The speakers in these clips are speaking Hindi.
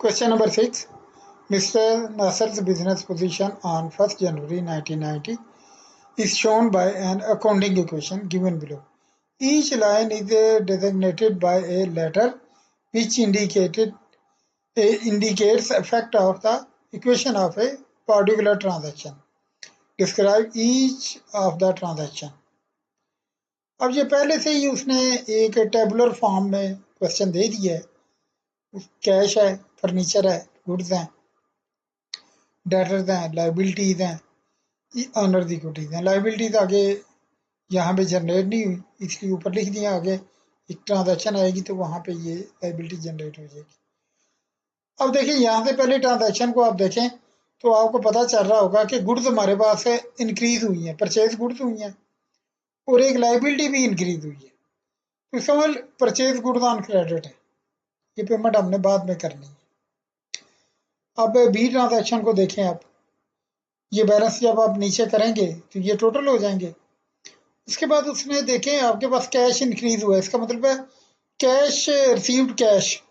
Question number 6. Mr. Nasser's business position on 1st January 1990 is shown by an accounting equation given below. Each line is designated by a letter which indicates effect of the equation of a particular transaction. Describe each of the transaction. अब ये पहले से ही उसने एक टेबुलर फॉर्म में क्वेश्चन दे दिया है. कैश है, फर्नीचर है, गुड्स हैं, डेटर्स हैं, लाइबिलिटीज हैं, ऑनर्स इक्विटीज हैं. लाइबिलिटीज आगे यहाँ पे जनरेट नहीं हुई, इसलिए ऊपर लिख दिया. आगे एक ट्रांजैक्शन आएगी तो वहाँ पे ये लाइबिलिटी जनरेट हो जाएगी. अब देखिए यहाँ से पहले ट्रांजैक्शन को आप देखें तो आपको पता चल रहा होगा कि गुड्स हमारे पास इंक्रीज हुई हैं, परचेज गुड्स हुई हैं और एक लाइबिलिटी भी इंक्रीज हुई है. तो इसका मतलब परचेज गुड्स ऑन क्रेडिट है, ये पेमेंट हमने बाद में करनी है. अब बी ट्रांजैक्शन को देखें आप, ये बैलेंस जब आप नीचे करेंगे तो ये टोटल हो जाएंगे. उसके बाद उसने देखें आपके पास कैश इंक्रीज हुआ है, इसका मतलब है cash received cash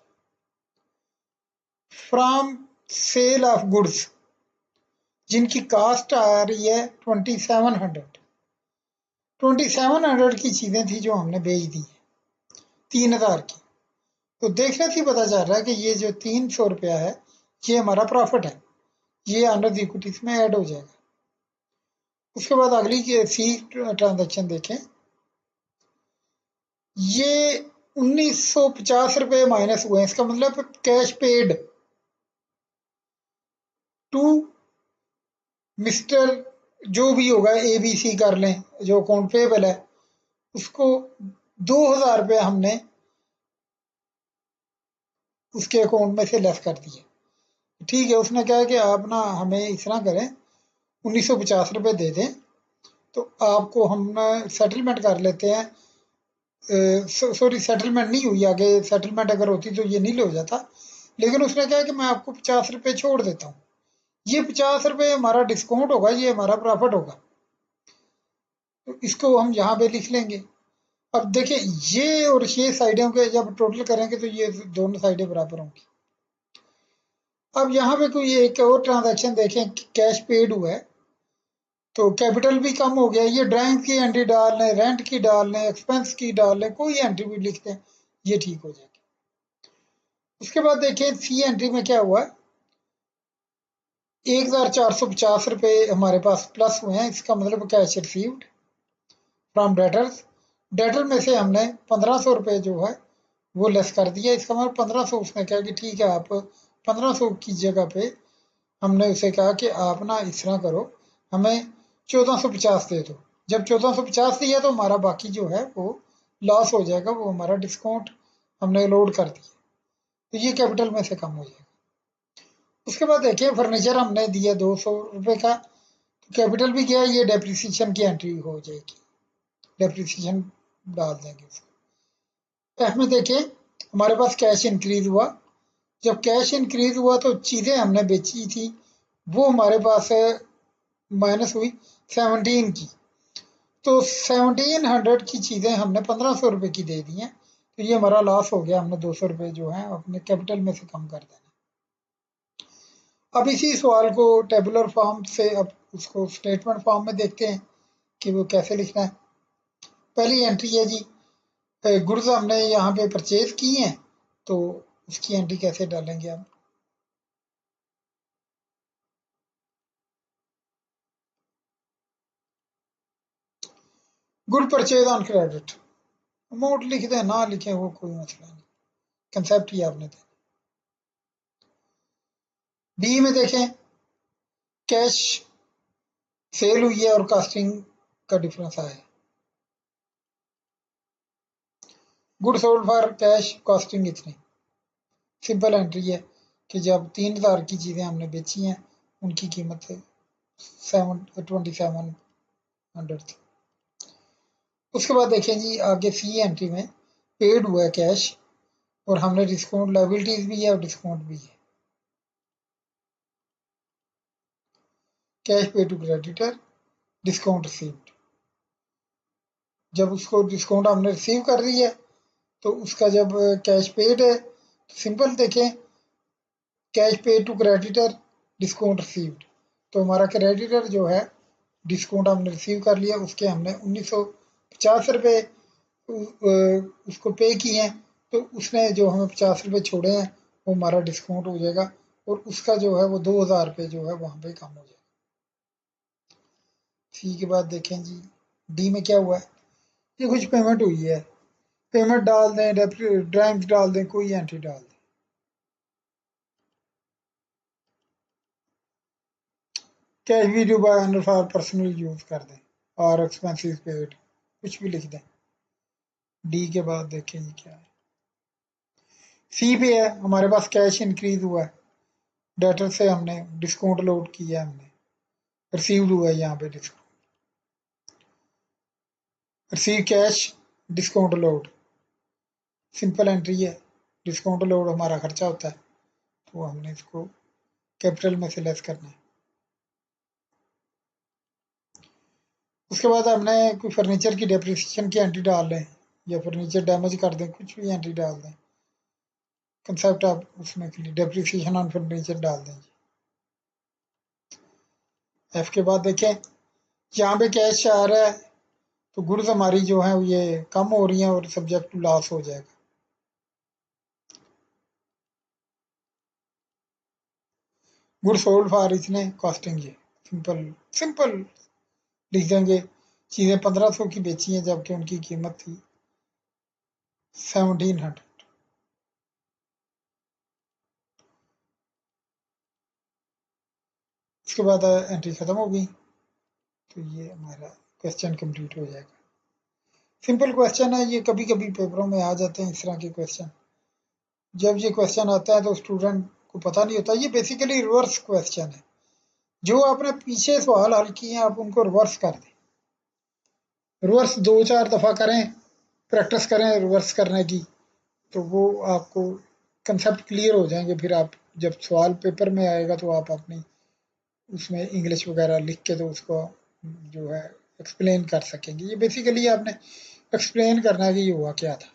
from sale of goods जिनकी कास्ट आ रही है 2700 की चीजें थी जो हमने बेच दी है 3000 की. तो देखने से पता चल रहा है कि ये जो 300 रुपया है ये हमारा प्रॉफिट है, ये अंडर इक्विटीज में ऐड हो जाएगा. उसके बाद अगली सी ट्रांजैक्शन देखें, ये 1950 रुपये माइनस हुए, इसका मतलब कैश पेड टू मिस्टर जो भी होगा ABC कर लें, जो अकाउंट पेबल है उसको 2000 रुपये हमने उसके अकाउंट में से लेस कर दिए. ठीक है, उसने कहा कि आप ना हमें इस तरह करें 1950 रुपये दे दें तो आपको हम सेटलमेंट कर लेते हैं. सॉरी सेटलमेंट नहीं हुई, आगे सेटलमेंट अगर होती तो ये नील हो जाता. लेकिन उसने कहा कि मैं आपको 50 रुपये छोड़ देता हूँ, ये 50 रुपये हमारा डिस्काउंट होगा, ये हमारा प्रॉफिट होगा. तो इसको हम यहाँ पे लिख लेंगे. अब देखिए ये और ये साइडों के जब टोटल करेंगे तो ये दोनों साइडें बराबर होंगी. अब यहाँ पे कोई एक और ट्रांजैक्शन देखें, कैश पेड हुआ है तो कैपिटल भी कम हो गया. ये ड्राइंग की एंट्री डाल लें, रेंट की डाल लें, एक्सपेंस की डाल लें, कोई एंट्री भी लिख दें, ये ठीक हो जाएगी. उसके बाद देखें सी एंट्री में क्या हुआ, 1450 रुपये हमारे पास प्लस हुए हैं, इसका मतलब cash received from debtors. Debtor में से हमने 1500 रुपये जो है वो लेस कर दिया, इसका मतलब 1500. उसने कहा कि ठीक है आप 1500 की जगह पे हमने उसे कहा कि आप ना इस तरह करो, हमें 1450 दे दो. जब 1450 दिया तो हमारा बाकी जो है वो लॉस हो जाएगा, वो हमारा डिस्काउंट हमने लोड कर दिया, तो ये कैपिटल में से कम हो जाएगा. उसके बाद देखिए फर्नीचर हमने दिया 200 रुपये का, तो कैपिटल भी गया, ये डेप्रिसिएशन की एंट्री हो जाएगी, डेप्रिसिएशन डाल देंगे उसको. एफ में देखिए हमारे पास कैश इंक्रीज हुआ, जब कैश इंक्रीज हुआ तो चीज़ें हमने बेची थी वो हमारे पास माइनस हुई 17 की, तो 1700 की चीज़ें हमने 1500 रुपये की दे दी हैं, तो ये हमारा लॉस हो गया. हमने 200 रुपये जो है अपने कैपिटल में से कम कर देना. अब इसी सवाल को टेबुलर फॉर्म से अब उसको स्टेटमेंट फॉर्म में देखते हैं कि वो कैसे लिखना है. पहली एंट्री है जी, गुड्स हमने यहाँ पे परचेज की हैं, तो उसकी एंट्री कैसे डालेंगे आप. Good purchase on credit, amount लिख दें ना लिखें वो कोई मसला नहीं, कंसेप्ट ही आपने देना. बी में देखें कैश सेल हुई है और कॉस्टिंग का डिफरेंस आया है. Good sold for cash, costing इतनी. सिंपल एंट्री है कि जब 3000 की चीज़ें हमने बेची हैं उनकी कीमत 2700 थी. उसके बाद देखें जी आगे सी एंट्री में पेड हुआ है कैश और हमने डिस्काउंट लायबिलिटीज भी है और डिस्काउंट भी है. कैश पे टू क्रेडिटर, डिस्काउंट रिसीव्ड. जब उसको डिस्काउंट हमने रिसीव कर रही है तो उसका जब कैश पेड है तो सिंपल देखें कैश पे टू क्रेडिटर, डिस्काउंट रिसीव्ड। तो हमारा क्रेडिटर जो है डिस्काउंट हमने रिसीव कर लिया, उसके हमने 1950 रुपये उसको पे किए हैं, तो उसने जो हमें 50 रुपये छोड़े हैं वो हमारा डिस्काउंट हो जाएगा, और उसका जो है वो 2000 रुपये जो है वहाँ पे कम हो जाएगा। सी के बाद देखें जी, डी में क्या हुआ है, ये कुछ पेमेंट हुई है, पेमेंट डाल दें, ड्राइंग्स डाल दें, कोई एंट्री डाल दें। Cash video bye honour for personal use कर दें, और एक्सपेंसिस पेड कुछ भी लिख दें। डी के बाद देखें जी क्या है, सी पे है हमारे पास कैश इंक्रीज हुआ है, डेटर से हमने डिस्काउंट लोड किया, हमने रिसीव्ड हुआ है यहाँ पे discount, receive cash discount load, simple entry है, डिस्काउंट लोड हमारा खर्चा होता है, तो हमने इसको कैपिटल में से लेस करना है। उसके बाद हमने कोई फर्नीचर की डेप्रिसिएशन की एंट्री डाल लें, या फर्नीचर डैमेज कर दें, कुछ भी एंट्री डाल दें, कंसेप्ट आप उसमें के लिए डेप्रिसिएशन ऑन फर्नीचर डाल दें। एफ के बाद देखें, यहाँ पे कैश आ रहा है तो गुड्स हमारी जो है ये कम हो रही हैं और सब्जेक्ट टू लॉस हो जाएगा। गुड्स सोल्ड फॉर इतने कॉस्टिंग, ये सिंपल सिंपल लिख देंगे, चीज़ें 1500 की बेची हैं जबकि उनकी कीमत थी 1700। उसके बाद एंट्री खत्म हो गई, तो ये हमारा क्वेश्चन कंप्लीट हो जाएगा। सिंपल क्वेश्चन है ये, कभी कभी पेपरों में आ जाते हैं इस तरह के क्वेश्चन। जब ये क्वेश्चन आता है तो स्टूडेंट को पता नहीं होता, ये बेसिकली रिवर्स क्वेश्चन है, जो आपने पीछे सवाल हल किए हैं आप उनको रिवर्स कर दें, रिवर्स 2-4 दफ़ा करें, प्रैक्टिस करें रिवर्स करने की, तो वो आपको कंसेप्ट क्लियर हो जाएंगे, फिर आप जब सवाल पेपर में आएगा तो आप अपनी उसमें इंग्लिश वगैरह लिख के तो उसको जो है एक्सप्लेन कर सकेंगे। ये बेसिकली आपने एक्सप्लेन करना है कि ये हुआ क्या था।